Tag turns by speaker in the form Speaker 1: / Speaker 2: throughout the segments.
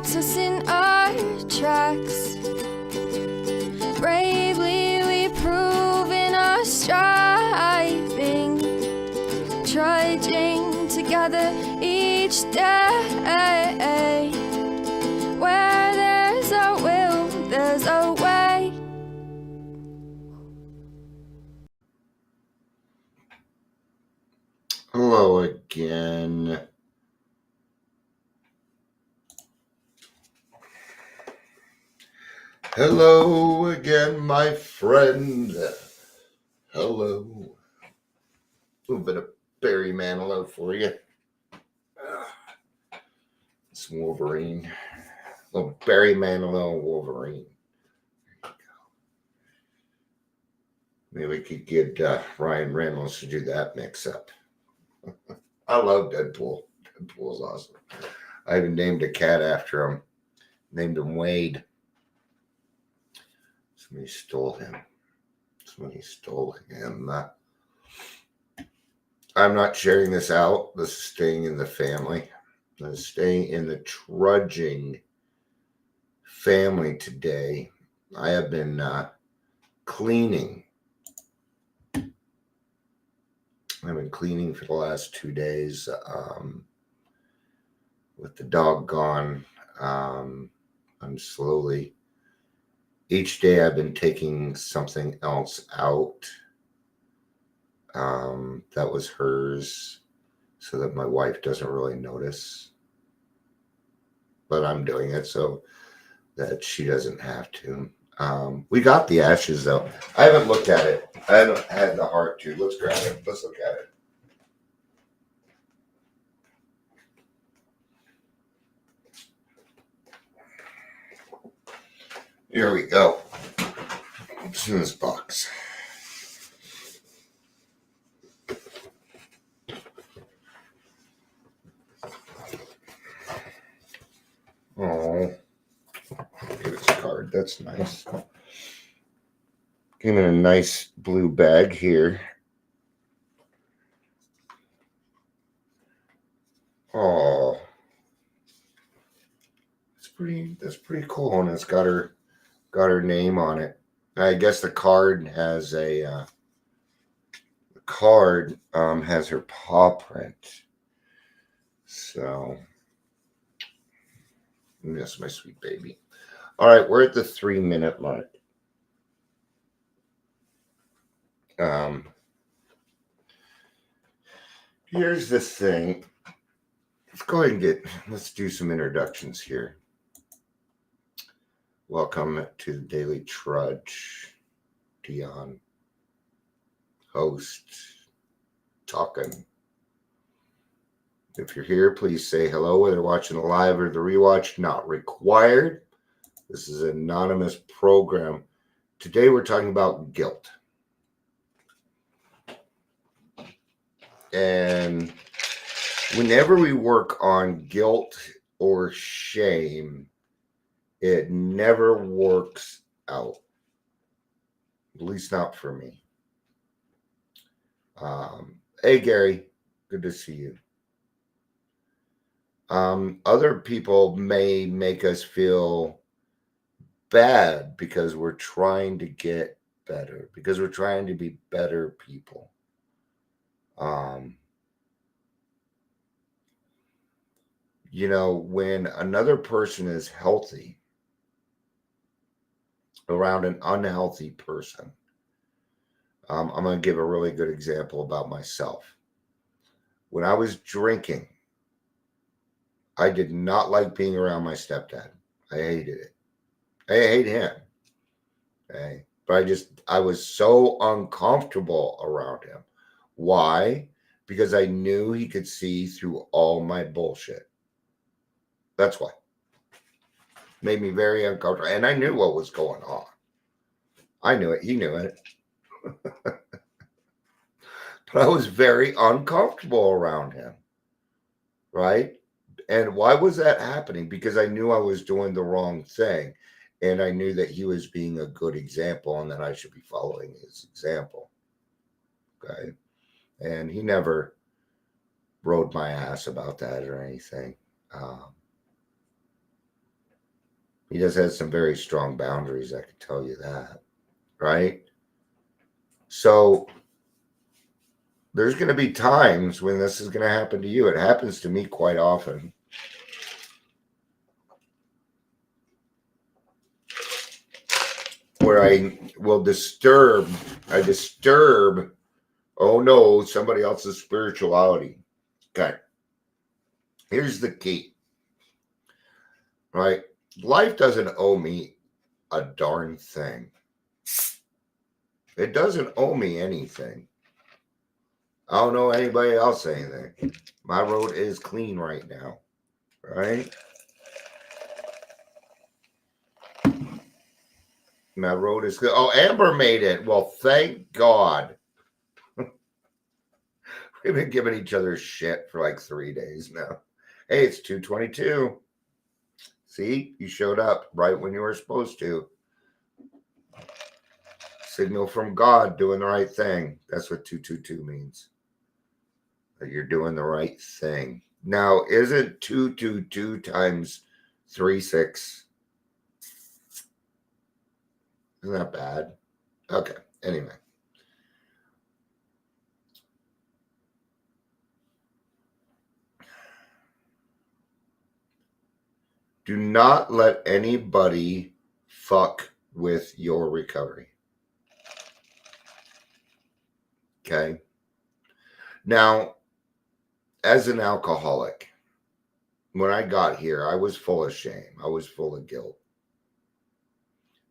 Speaker 1: stops us in our tracks. Bravely we prove in our striving, trudging together each day. Where there's a will, there's a way.
Speaker 2: Hello again. Hello again, my friend. Hello. A little bit of Barry Manilow for you. Some Wolverine. A little Barry Manilow Wolverine. There you go. Maybe we could get Ryan Reynolds to do that mix up. I love Deadpool. Deadpool's awesome. I even named a cat after him. Named him Wade. Somebody stole him. I'm not sharing this out. This is staying in the family. This is staying in the trudging family today. I have been cleaning. I've been cleaning for the last 2 days. With the dog gone, I'm slowly. Each day I've been taking something else out that was hers so that my wife doesn't really notice. But I'm doing it so that she doesn't have to. We got the ashes though. I haven't looked at it. I haven't had the heart to. Let's grab it. Let's look at it. Here we go. What's in this box? Oh, give us a card. That's nice. Came in a nice blue bag here. Oh, that's pretty cool, and it's got her name on it. I guess the card has has her paw print. So, yes, my sweet baby. All right, we're at the 3-minute mark. Here's the thing. Let's do some introductions here. Welcome to the Daily Trudge. Dion, host, talking. If you're here, please say hello, whether watching the live or the rewatch. Not required. This is an anonymous program. Today we're talking about guilt. And whenever we work on guilt or shame, it never works out. At least not for me. Hey, Gary. Good to see you. Other people may make us feel bad because we're trying to get better, because we're trying to be better people. When another person is healthy around an unhealthy person, I'm going to give a really good example about myself. When I was drinking, I did not like being around my stepdad. I hated it. I hate him. Okay. But I was so uncomfortable around him. Why? Because I knew he could see through all my bullshit. That's why. Made me very uncomfortable. And I knew what was going on. I knew it. He knew it. But I was very uncomfortable around him. Right? And why was that happening? Because I knew I was doing the wrong thing. And I knew that he was being a good example and that I should be following his example. Okay. And he never rode my ass about that or anything. He does have some very strong boundaries, I can tell you that, right? So there's going to be times when this is going to happen to you. It happens to me quite often. Where I disturb, oh no, somebody else's spirituality. Okay. Here's the key, right? Life doesn't owe me a darn thing. It doesn't owe me anything. I don't know anybody else anything. My road is clean right now, right? My road is good. Oh, Amber made it. Well, thank God. We've been giving each other shit for like 3 days now. Hey, it's 2:22. See, you showed up right when you were supposed to. Signal from God, doing the right thing. That's what 222 means. That you're doing the right thing. Now, isn't 222 times 36? Isn't that bad? Okay, anyway. Do not let anybody fuck with your recovery. Okay? Now, as an alcoholic, when I got here, I was full of shame. I was full of guilt.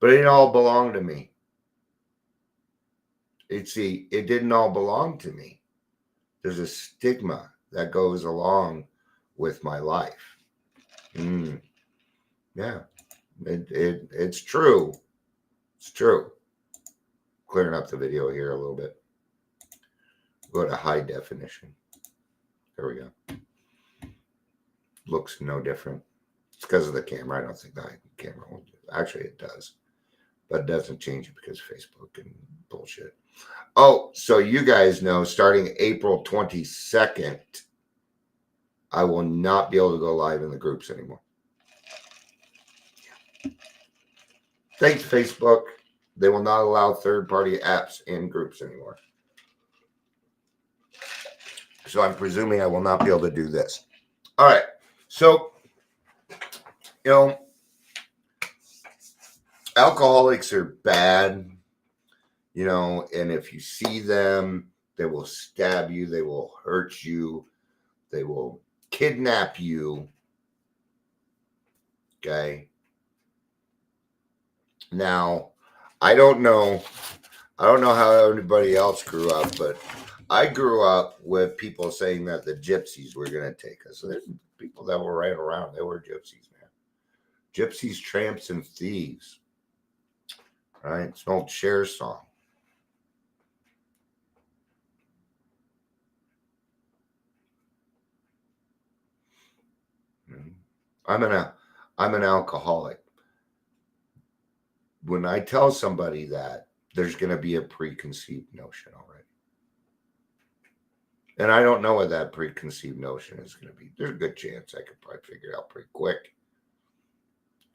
Speaker 2: But it all belonged to me. It didn't all belong to me. There's a stigma that goes along with my life. Yeah, it's true. It's true. Clearing up the video here a little bit. Go to high definition. There we go. Looks no different. It's because of the camera. I don't think the camera will do it. Actually, it does. But it doesn't change it because of Facebook and bullshit. Oh, so you guys know, starting April 22nd, I will not be able to go live in the groups anymore. Thanks, Facebook. They will not allow third-party apps in groups anymore. So I'm presuming I will not be able to do this. All right. So, alcoholics are bad, and if you see them, they will stab you, they will hurt you, they will kidnap you. Okay. Now, I don't know how everybody else grew up, but I grew up with people saying that the gypsies were going to take us. So there's people that were right around. They were gypsies, man. Gypsies, tramps, and thieves. Right? It's an old Cher song. I'm an alcoholic. When I tell somebody that, there's going to be a preconceived notion already. And I don't know what that preconceived notion is going to be. There's a good chance I could probably figure it out pretty quick.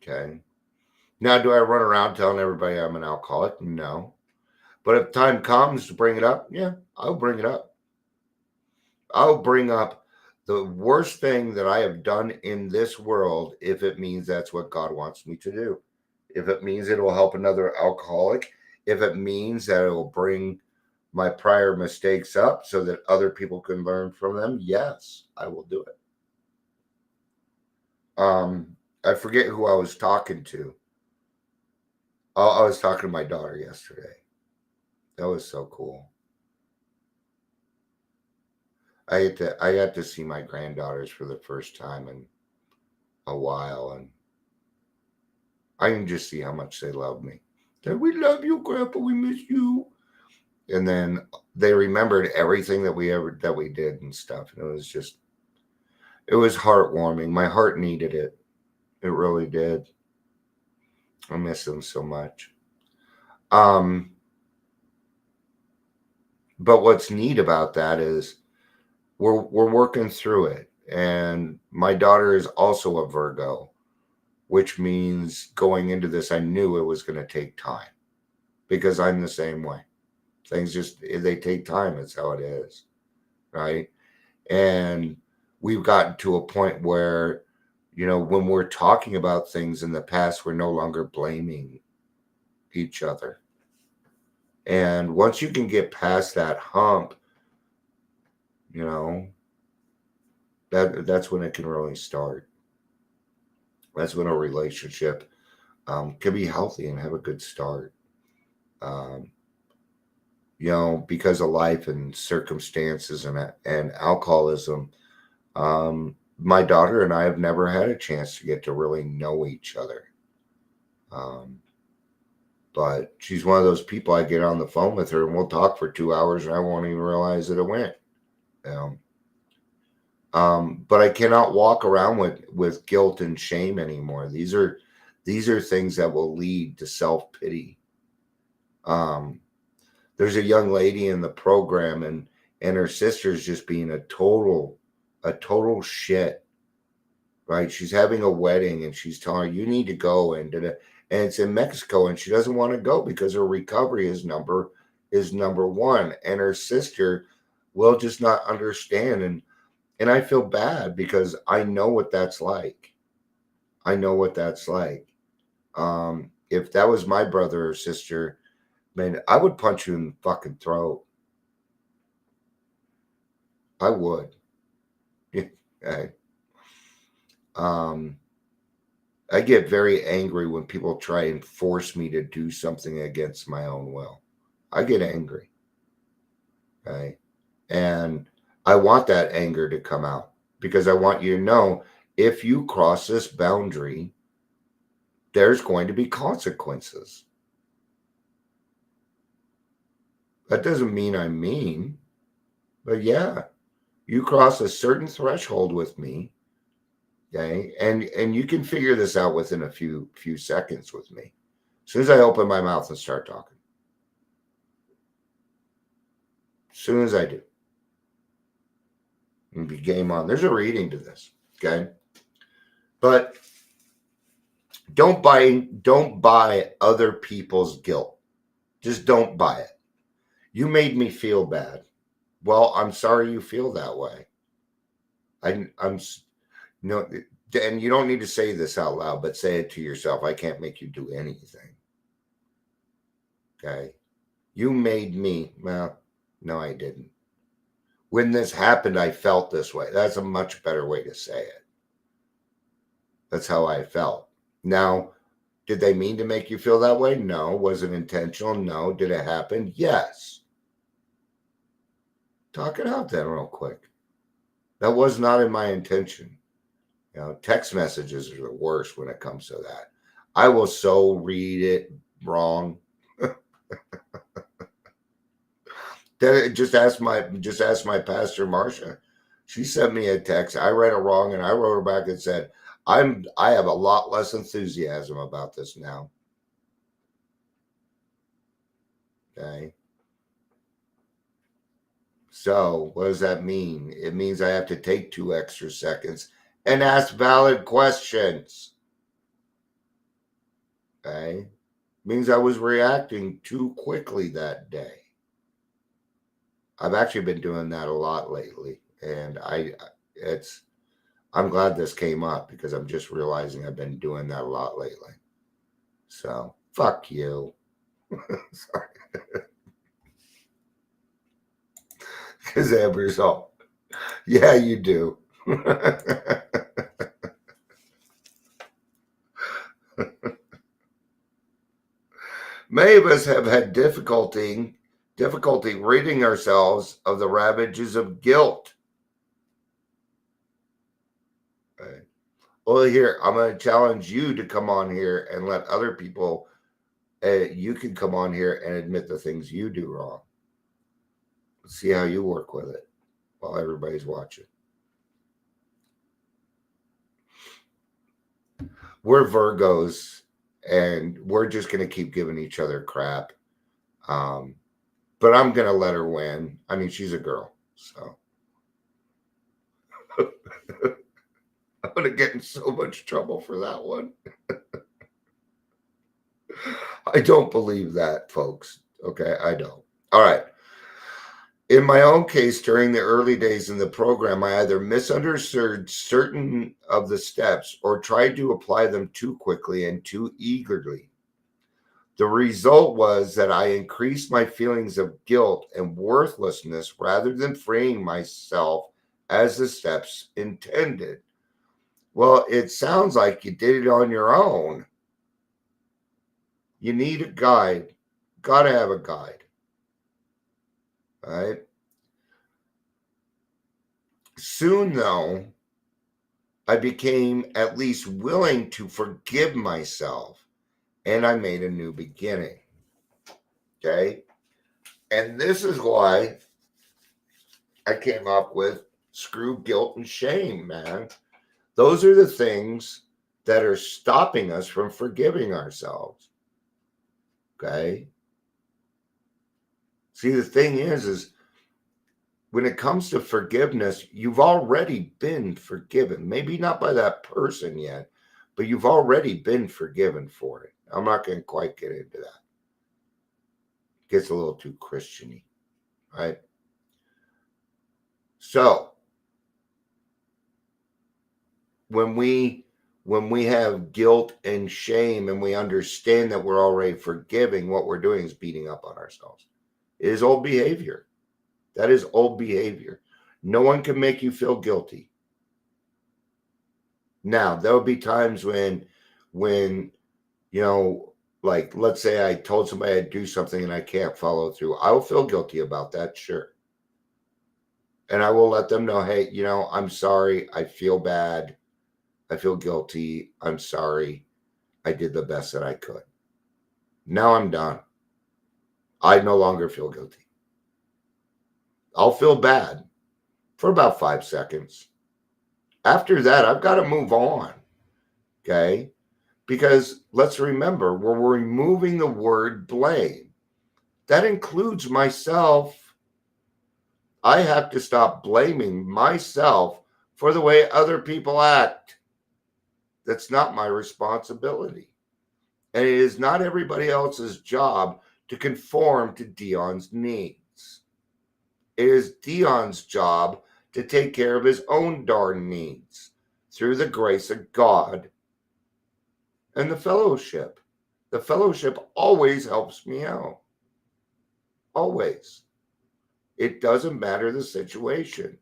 Speaker 2: Okay. Now, do I run around telling everybody I'm an alcoholic? No. But if time comes to bring it up, yeah, I'll bring it up. I'll bring up the worst thing that I have done in this world if it means that's what God wants me to do. If it means it will help another alcoholic, if it means that it will bring my prior mistakes up so that other people can learn from them, yes, I will do it. I forget who I was talking to. I was talking to my daughter yesterday. That was so cool. I got to see my granddaughters for the first time in a while, and I can just see how much they love me. Dad, we love you, Grandpa. We miss you. And then they remembered everything that we did and stuff. And it was heartwarming. My heart needed it. It really did. I miss them so much. But what's neat about that is we're working through it. And my daughter is also a Virgo. which means going into this, I knew it was going to take time because I'm the same way. Things they take time. It's how it is, right? And we've gotten to a point where, when we're talking about things in the past, we're no longer blaming each other. And once you can get past that hump, that's when it can really start. That's when a relationship can be healthy and have a good start. Um, because of life and circumstances and alcoholism, my daughter and I have never had a chance to get to really know each other. But she's one of those people. I get on the phone with her and we'll talk for 2 hours and I won't even realize that it went. But I cannot walk around with guilt and shame anymore. These are things that will lead to self-pity. There's a young lady in the program and her sister's just being a total shit. Right? She's having a wedding and she's telling her, you need to go, and it's in Mexico, and she doesn't want to go because her recovery is number one, and her sister will just not understand. And I feel bad because I know what that's like. I know what that's like. If that was my brother or sister, man, I would punch you in the fucking throat. I would. Okay. I get very angry when people try and force me to do something against my own will. I get angry. Okay. And I want that anger to come out because I want you to know, if you cross this boundary, there's going to be consequences. That doesn't mean I'm mean, but yeah, you cross a certain threshold with me, okay, and you can figure this out within a few seconds with me. As soon as I open my mouth and start talking, as soon as I do, it'll be game on. There's a reading to this, okay, but don't buy other people's guilt. Just don't buy it. You made me feel bad. Well, I'm sorry you feel that way. I'm no, and you don't need to say this out loud, but say it to yourself. I can't make you do anything. Okay. You made me. Well, no, I didn't. When this happened, I felt this way. That's a much better way to say it. That's how I felt. Now, did they mean to make you feel that way? No. Was it intentional? No. Did it happen? Yes. Talk it out then real quick. That was not in my intention. Text messages are the worst when it comes to that. I will so read it wrong. Just ask my pastor Marcia. She sent me a text. I read it wrong, and I wrote her back and said, I have a lot less enthusiasm about this now. Okay. So what does that mean? It means I have to take 2 extra seconds and ask valid questions. Okay. Means I was reacting too quickly that day. I've actually been doing that a lot lately, and I'm glad this came up because I'm just realizing I've been doing that a lot lately. So fuck you. Sorry. Because Amber's all, yeah, you do. Many of us have had difficulty ridding ourselves of the ravages of guilt. Okay. Well, here, I'm going to challenge you to come on here and let other people, you can come on here and admit the things you do wrong. See how you work with it while everybody's watching. We're Virgos, and we're just going to keep giving each other crap. But I'm going to let her win. I mean, she's a girl, so. going to get in so much trouble for that one. I don't believe that, folks. Okay, I don't. All right. In my own case, during the early days in the program, I either misunderstood certain of the steps or tried to apply them too quickly and too eagerly. The result was that I increased my feelings of guilt and worthlessness rather than freeing myself as the steps intended. Well, it sounds like you did it on your own. You need a guide. Got to have a guide. All right. Soon, though, I became at least willing to forgive myself and I made a new beginning. Okay. And this is why I came up with screw guilt and shame, man. Those are the things that are stopping us from forgiving ourselves. Okay. See, the thing is when it comes to forgiveness, you've already been forgiven. Maybe not by that person yet, but you've already been forgiven for it. I'm not going to quite get into that. It gets a little too Christian-y, right? So, when we have guilt and shame and we understand that we're already forgiving, what we're doing is beating up on ourselves. It is old behavior. That is old behavior. No one can make you feel guilty. Now, there'll be times when, you know, like, let's say I told somebody I'd do something and I can't follow through. I will feel guilty about that, sure. And I will let them know, hey, you know, I'm sorry. I feel bad. I feel guilty. I'm sorry. I did the best that I could. Now I'm done. I no longer feel guilty. I'll feel bad for about 5 seconds. After that, I've got to move on. Okay? Because let's remember, we're removing the word blame. That includes myself. I have to stop blaming myself for the way other people act. That's not my responsibility. And it is not everybody else's job to conform to Dion's needs. It is Dion's job to take care of his own darn needs through the grace of God and the fellowship. The fellowship always helps me out. Always. It doesn't matter the situation,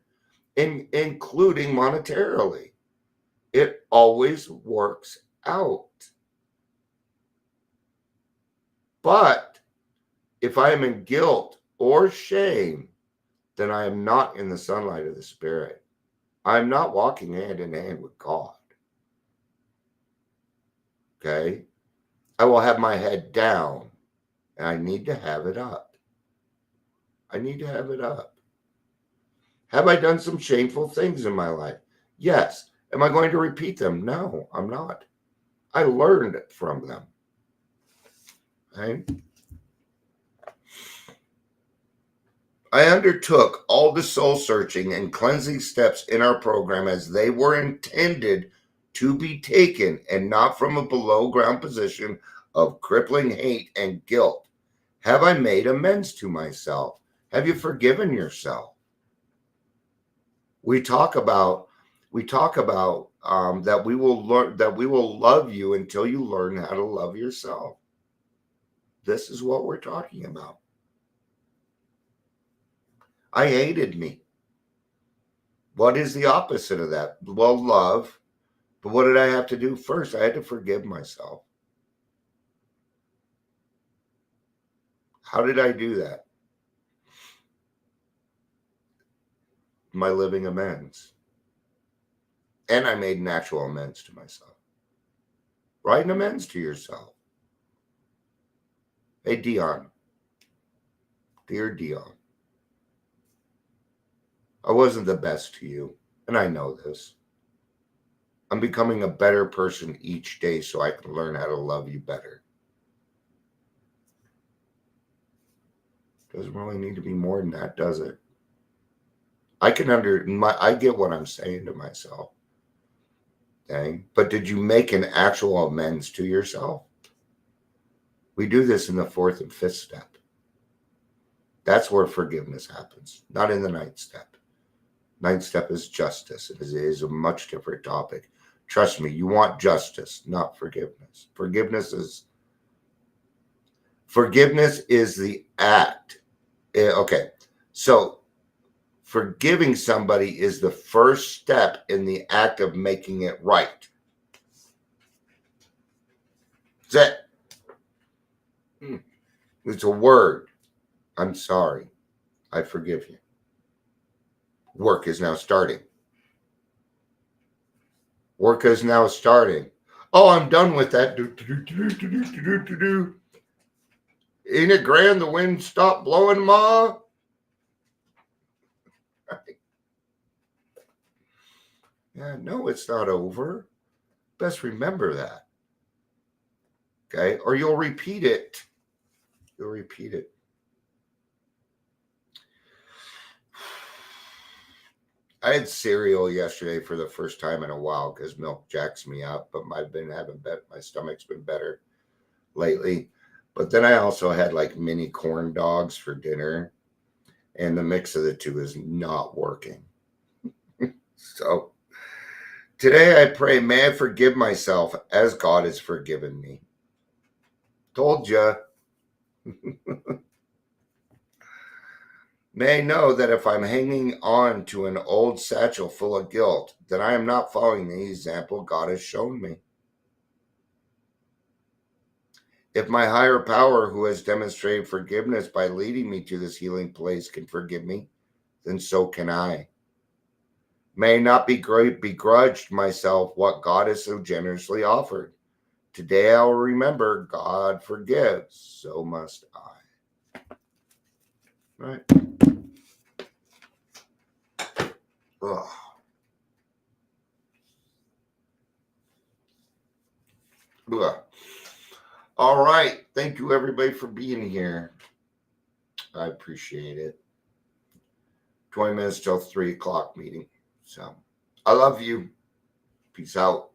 Speaker 2: including monetarily. It always works out. But if I am in guilt or shame, then I am not in the sunlight of the Spirit. I am not walking hand in hand with God. Okay? I will have my head down, and I need to have it up. I need to have it up. Have I done some shameful things in my life? Yes. Am I going to repeat them? No, I'm not. I learned from them. Okay? I undertook all the soul searching and cleansing steps in our program as they were intended to be taken and not from a below ground position of crippling hate and guilt. Have I made amends to myself? Have you forgiven yourself? We talk about that we will learn that we will love you until you learn how to love yourself. This is what we're talking about. I hated me. What is the opposite of that? Well, love. But what did I have to do first? I had to forgive myself. How did I do that? My living amends. And I made an actual amends to myself. Write an amends to yourself. Hey, Dion. Dear Dion. I wasn't the best to you, and I know this. I'm becoming a better person each day so I can learn how to love you better. Doesn't really need to be more than that, does it? I get what I'm saying to myself. Okay? But did you make an actual amends to yourself? We do this in the 4th and 5th step. That's where forgiveness happens, not in the 9th step. 9th step is justice. It is a much different topic. Trust me, you want justice, not forgiveness. Forgiveness is the act. Okay, so forgiving somebody is the first step in the act of making it right. That's it. It's a word. I'm sorry. I forgive you. Work is now starting. Work is now starting. Oh, I'm done with that. Ain't it grand the wind stopped blowing, Ma? Yeah, no, it's not over. Best remember that. Okay? Or you'll repeat it. You'll repeat it. I had cereal yesterday for the first time in a while because milk jacks me up, but I've been having my stomach's been better lately. But then I also had like mini corn dogs for dinner, and the mix of the two is not working. So today I pray, may I forgive myself as God has forgiven me. Told ya. May I know that if I'm hanging on to an old satchel full of guilt, then I am not following the example God has shown me. If my higher power, who has demonstrated forgiveness by leading me to this healing place, can forgive me, then so can I. May I not begrudged myself what God has so generously offered. Today I will remember God forgives, so must I. Right? Ugh. Ugh. All right. Thank you, everybody, for being here. I appreciate it. 20 minutes till 3 o'clock meeting. So I love you. Peace out.